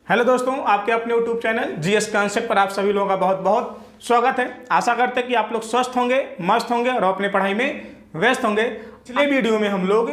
Hello दोस्तों, आपके अपने यूट्यूब चैनल जीएस कॉन्सेप्ट पर आप सभी लोगों का बहुत बहुत स्वागत है। आशा करते हैं कि आप लोग स्वस्थ होंगे, मस्त होंगे और अपनी पढ़ाई में व्यस्त होंगे। पिछले वीडियो में हम लोग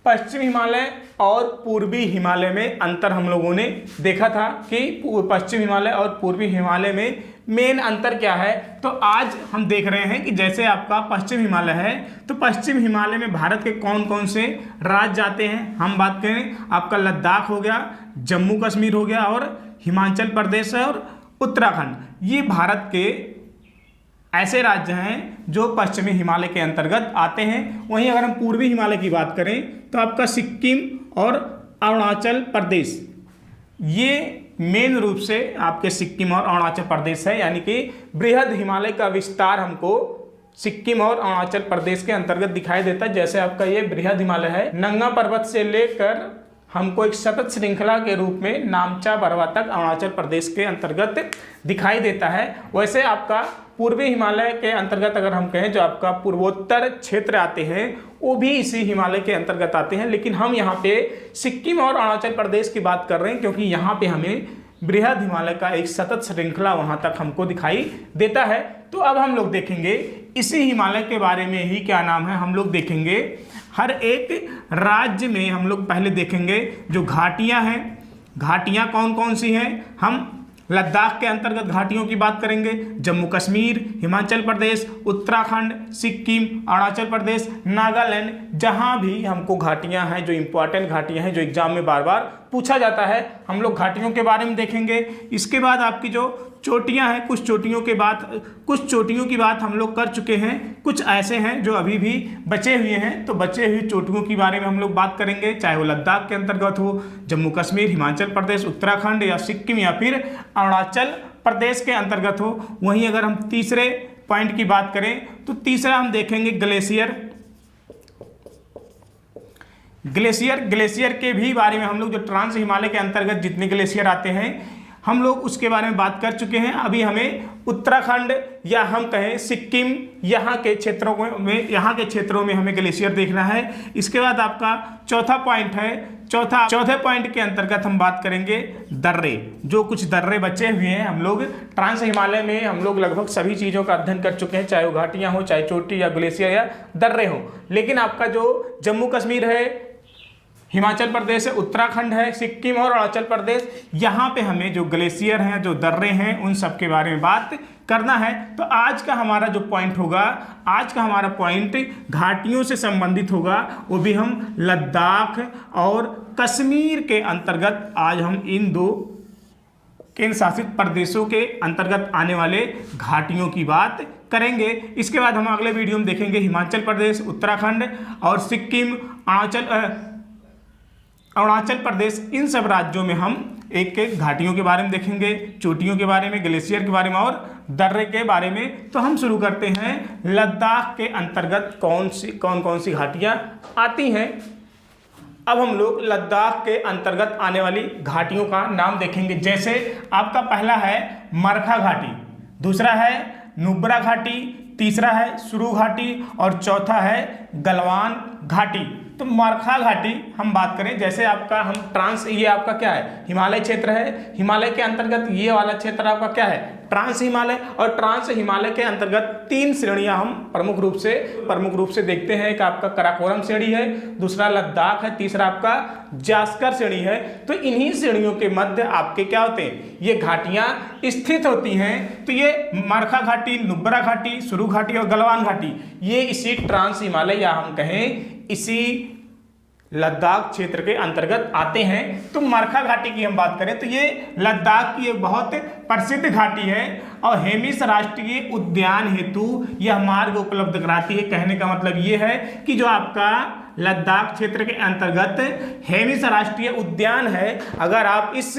पश्चिम हिमालय और पूर्वी हिमालय में अंतर हम लोगों ने देखा था कि पश्चिम हिमालय और पूर्वी हिमालय में मेन अंतर क्या है। तो आज हम देख रहे हैं कि जैसे आपका पश्चिम हिमालय है तो पश्चिम हिमालय में भारत के कौन कौन से राज्य आते हैं। हम बात करें, आपका लद्दाख हो गया, जम्मू कश्मीर हो गया और हिमाचल प्रदेश और उत्तराखंड। ये भारत के ऐसे राज्य हैं जो पश्चिमी हिमालय के अंतर्गत आते हैं। वहीं अगर हम पूर्वी हिमालय की बात करें तो आपका सिक्किम और अरुणाचल प्रदेश, ये मेन रूप से आपके सिक्किम और अरुणाचल प्रदेश है, यानी कि बृहद हिमालय का विस्तार हमको सिक्किम और अरुणाचल प्रदेश के अंतर्गत दिखाई देता है। जैसे आपका ये बृहद हिमालय है, नंगा पर्वत से लेकर हमको एक सतत श्रृंखला के रूप में नामचा बरवा तक अरुणाचल प्रदेश के अंतर्गत दिखाई देता है। वैसे आपका पूर्वी हिमालय के अंतर्गत अगर हम कहें, जो आपका पूर्वोत्तर क्षेत्र आते हैं वो भी इसी हिमालय के अंतर्गत आते हैं, लेकिन हम यहाँ पे सिक्किम और अरुणाचल प्रदेश की बात कर रहे हैं क्योंकि यहाँ पे हमें बृहद हिमालय का एक सतत श्रृंखला वहाँ तक हमको दिखाई देता है। तो अब हम लोग देखेंगे इसी हिमालय के बारे में ही क्या नाम है। हम लोग देखेंगे हर एक राज्य में हम लोग पहले देखेंगे जो घाटियां हैं, घाटियां कौन कौन सी हैं। हम लद्दाख के अंतर्गत घाटियों की बात करेंगे, जम्मू कश्मीर, हिमाचल प्रदेश, उत्तराखंड, सिक्किम, अरुणाचल प्रदेश, नागालैंड, जहां भी हमको घाटियां हैं, जो इंपॉर्टेंट घाटियां हैं, जो एग्जाम में बार बार पूछा जाता है, हम लोग घाटियों के बारे में देखेंगे। इसके बाद आपकी जो चोटियां हैं, कुछ चोटियों की बात हम लोग कर चुके हैं, कुछ ऐसे हैं जो अभी भी बचे हुए हैं। तो बचे हुए चोटियों के बारे में हम लोग बात करेंगे, चाहे वो लद्दाख के अंतर्गत हो, जम्मू कश्मीर, हिमाचल प्रदेश, उत्तराखंड या सिक्किम या फिर अरुणाचल प्रदेश के अंतर्गत हो। वहीं अगर हम तीसरे पॉइंट की बात करें तो तीसरा हम देखेंगे ग्लेशियर के भी बारे में हम लोग, जो ट्रांस हिमालय के अंतर्गत जितने ग्लेशियर आते हैं हम लोग उसके बारे में बात कर चुके हैं। अभी हमें उत्तराखंड या हम कहें सिक्किम, यहाँ के क्षेत्रों में हमें ग्लेशियर देखना है। इसके बाद आपका चौथा पॉइंट है, चौथे पॉइंट के अंतर्गत हम बात करेंगे दर्रे। जो कुछ दर्रे बचे हुए हैं, हम लोग ट्रांस हिमालय में हम लोग लगभग सभी चीज़ों का अध्ययन कर चुके हैं, चाहे वो घाटियाँ हो, चाहे चोटी या ग्लेशियर या दर्रे हो। लेकिन आपका जो जम्मू कश्मीर है, हिमाचल प्रदेश है, उत्तराखंड है, सिक्किम और अरुणाचल प्रदेश, यहाँ पे हमें जो ग्लेशियर हैं, जो दर्रे हैं, उन सब के बारे में बात करना है। तो आज का हमारा जो पॉइंट होगा, आज का हमारा पॉइंट घाटियों से संबंधित होगा, वो भी हम लद्दाख और कश्मीर के अंतर्गत आज हम इन दो केंद्र शासित प्रदेशों के अंतर्गत आने वाले घाटियों की बात करेंगे। इसके बाद हम अगले वीडियो में देखेंगे हिमाचल प्रदेश, उत्तराखंड और सिक्किम, अरुणाचल प्रदेश, इन सब राज्यों में हम एक एक घाटियों के बारे में देखेंगे, चोटियों के बारे में, ग्लेशियर के बारे में और दर्रे के बारे में। तो हम शुरू करते हैं, लद्दाख के अंतर्गत कौन कौन सी घाटियां आती हैं। अब हम लोग लद्दाख के अंतर्गत आने वाली घाटियों का नाम देखेंगे। जैसे आपका पहला है मरखा घाटी, दूसरा है नुब्रा घाटी, तीसरा है सुरु घाटी और चौथा है गलवान घाटी। तो मरखा घाटी हम बात करें, जैसे आपका हम ये आपका क्या है, हिमालय क्षेत्र है। हिमालय के अंतर्गत ये वाला क्षेत्र आपका क्या है, ट्रांस हिमालय। और ट्रांस हिमालय के अंतर्गत तीन श्रेणियां हम प्रमुख रूप से देखते हैं। एक आपका कराकोरम श्रेणी है, दूसरा लद्दाख है, तीसरा आपका जास्कर श्रेणी है। तो इन्हीं श्रेणियों के मध्य आपके क्या होते हैं, ये घाटियां स्थित होती हैं। तो ये मरखा घाटी, नुब्रा घाटी, सुरु घाटी और गलवान घाटी, ये इसी ट्रांस हिमालय या हम कहें इसी लद्दाख क्षेत्र के अंतर्गत आते हैं। तो मरखा घाटी की हम बात करें तो ये लद्दाख की एक बहुत प्रसिद्ध घाटी है और हेमिस राष्ट्रीय उद्यान हेतु यह मार्ग उपलब्ध कराती है। कहने का मतलब ये है कि जो आपका लद्दाख क्षेत्र के अंतर्गत हेमिस राष्ट्रीय उद्यान है, अगर आप इस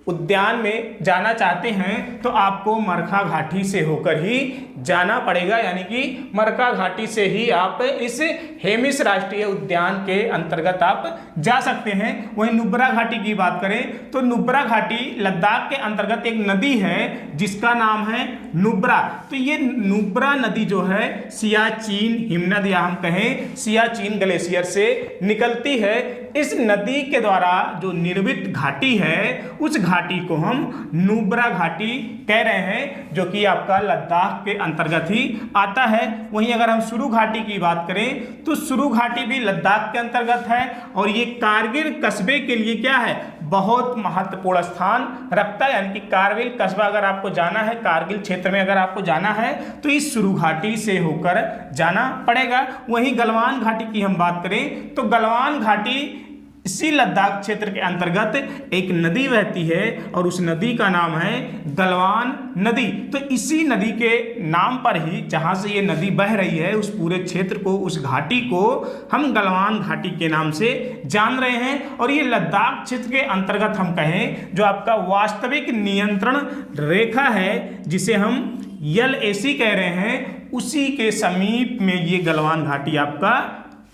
उद्यान में जाना चाहते हैं तो आपको मरखा घाटी से होकर ही जाना पड़ेगा, यानी कि मरखा घाटी से ही आप इस हेमिस राष्ट्रीय उद्यान के अंतर्गत आप जा सकते हैं। वहीं नुब्रा घाटी की बात करें तो नुब्रा घाटी लद्दाख के अंतर्गत एक नदी है जिसका नाम है नुब्रा। तो ये नुब्रा नदी जो है सियाचिन हिमनद या हम कहें सियाचिन ग्लेशियर से निकलती है। इस नदी के द्वारा जो निर्मित घाटी है उस घाटी को हम नुब्रा घाटी कह रहे हैं, जो कि आपका लद्दाख के अंतर्गत ही आता है। वहीं अगर हम सुरु घाटी की बात करें तो सुरु घाटी भी लद्दाख के अंतर्गत है और ये कारगिल कस्बे के लिए क्या है, बहुत महत्वपूर्ण स्थान रखता है। यानी कि कारगिल कस्बा अगर आपको जाना है, कारगिल क्षेत्र में अगर आपको जाना है तो इस सुरु घाटी से होकर जाना पड़ेगा। वहीं गलवान घाटी की हम बात करें तो गलवान घाटी इसी लद्दाख क्षेत्र के अंतर्गत एक नदी बहती है और उस नदी का नाम है गलवान नदी। तो इसी नदी के नाम पर ही जहाँ से ये नदी बह रही है उस पूरे क्षेत्र को, उस घाटी को हम गलवान घाटी के नाम से जान रहे हैं। और ये लद्दाख क्षेत्र के अंतर्गत हम कहें जो आपका वास्तविक नियंत्रण रेखा है जिसे हम LAC कह रहे हैं, उसी के समीप में ये गलवान घाटी आपका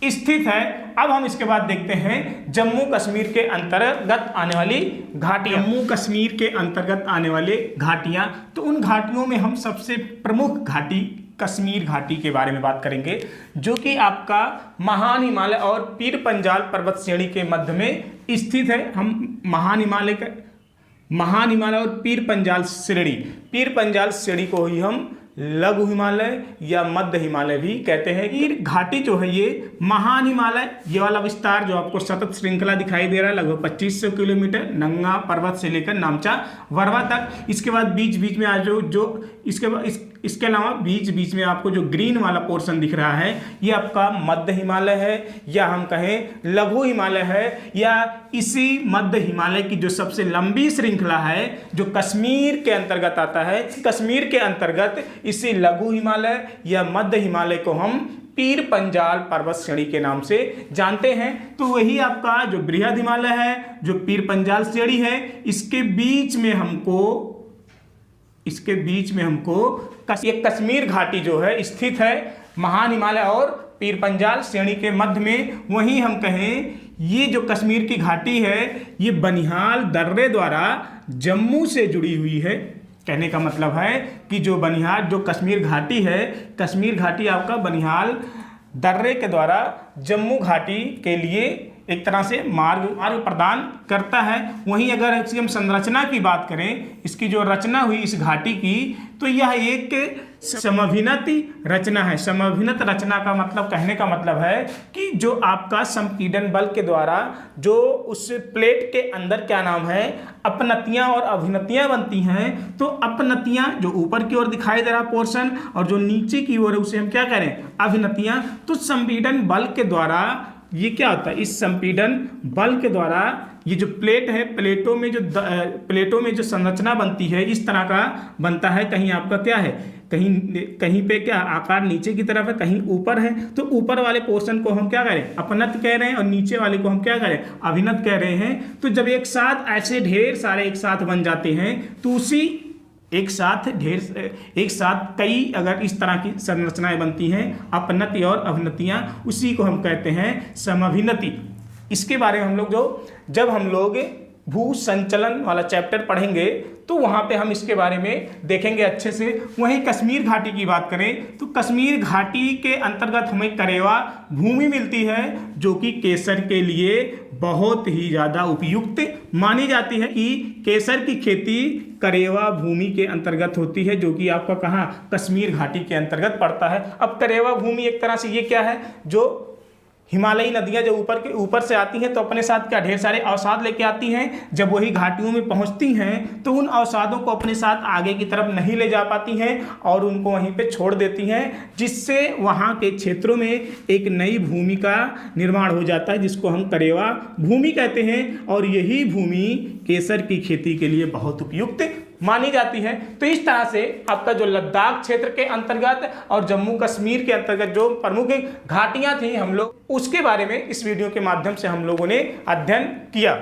स्थित है। अब हम इसके बाद देखते हैं जम्मू कश्मीर के अंतर्गत आने वाली घाटियां। जम्मू कश्मीर के अंतर्गत आने वाले घाटियां, तो उन घाटियों में हम सबसे प्रमुख घाटी कश्मीर घाटी के बारे में बात करेंगे, जो कि आपका महान हिमालय और पीर पंजाल पर्वत श्रेणी के मध्य में स्थित है। हम महान हिमालय और पीर पंजाल श्रेणी को ही हम लघु हिमालय या मध्य हिमालय भी कहते हैं। पीर घाटी जो है ये महान हिमालय, ये वाला विस्तार जो आपको सतत श्रृंखला दिखाई दे रहा है लगभग 2500 किलोमीटर नंगा पर्वत से लेकर नामचा वरवा तक। इसके बाद बीच बीच में आज इसके अलावा बीच बीच में आपको जो ग्रीन वाला पोर्शन दिख रहा है ये आपका मध्य हिमालय है, या हम कहें लघु हिमालय है, या इसी मध्य हिमालय की जो सबसे लंबी श्रृंखला है जो कश्मीर के अंतर्गत आता है। कश्मीर के अंतर्गत इसी लघु हिमालय या मध्य हिमालय को हम पीर पंजाल पर्वत श्रेणी के नाम से जानते हैं। तो वही आपका जो बृहद हिमालय है, जो पीर पंजाल श्रेणी है, इसके बीच में हमको ये कश्मीर घाटी जो है स्थित है, महान हिमालय और पीर पंजाल श्रेणी के मध्य में। वहीं हम कहें ये जो कश्मीर की घाटी है ये बनिहाल दर्रे द्वारा जम्मू से जुड़ी हुई है। कहने का मतलब है कि जो कश्मीर घाटी है, कश्मीर घाटी आपका बनिहाल दर्रे के द्वारा जम्मू घाटी के लिए एक तरह से मार्ग प्रदान करता है। वहीं अगर इसकी हम संरचना की बात करें, इसकी जो रचना हुई इस घाटी की, तो यह एक समभिन्नत रचना है। समभिन्नत रचना का मतलब, कहने का मतलब है कि जो आपका संपीड़न बल के द्वारा जो उस प्लेट के अंदर क्या नाम है अपनतियां और अभिनतियां बनती हैं, तो अपनतियां जो ऊपर की ओर दिखाई दे रहा पोर्शन और जो नीचे की ओर है उसे हम क्या करें अभिनतियां। तो संपीड़न बल के द्वारा ये क्या होता है, इस संपीड़न बल के द्वारा ये जो प्लेट है, प्लेटों में जो संरचना बनती है इस तरह का बनता है। कहीं आपका क्या है, कहीं पे क्या आकार नीचे की तरफ है, कहीं ऊपर है, तो ऊपर वाले पोर्शन को हम क्या करें अपनत कह रहे हैं और नीचे वाले को हम क्या करें अभिनत कह रहे हैं। तो जब एक साथ ऐसे ढेर सारे एक साथ बन जाते हैं तो उसी एक साथ कई अगर इस तरह की संरचनाएं बनती हैं अपनति और अभिनतियां, उसी को हम कहते हैं समभिन्नति। इसके बारे में जब हम लोग भू संचलन वाला चैप्टर पढ़ेंगे तो वहाँ पे हम इसके बारे में देखेंगे अच्छे से। वहीं कश्मीर घाटी की बात करें तो कश्मीर घाटी के अंतर्गत हमें करेवा भूमि मिलती है, जो कि केसर के लिए बहुत ही ज़्यादा उपयुक्त मानी जाती है कि केसर की खेती करेवा भूमि के अंतर्गत होती है, जो कि आपका कहाँ कश्मीर घाटी के अंतर्गत पड़ता है। अब करेवा भूमि एक तरह से ये क्या है, जो हिमालयी नदियां जो ऊपर से आती हैं तो अपने साथ क्या ढेर सारे अवसाद लेके आती हैं। जब वही घाटियों में पहुंचती हैं तो उन अवसादों को अपने साथ आगे की तरफ नहीं ले जा पाती हैं और उनको वहीं पे छोड़ देती हैं, जिससे वहां के क्षेत्रों में एक नई भूमि का निर्माण हो जाता है, जिसको हम करेवा भूमि कहते हैं। और यही भूमि केसर की खेती के लिए बहुत उपयुक्त मानी जाती है। तो इस तरह से आपका जो लद्दाख क्षेत्र के अंतर्गत और जम्मू कश्मीर के अंतर्गत जो प्रमुख घाटियां थी हम लोग उसके बारे में इस वीडियो के माध्यम से हम लोगों ने अध्ययन किया।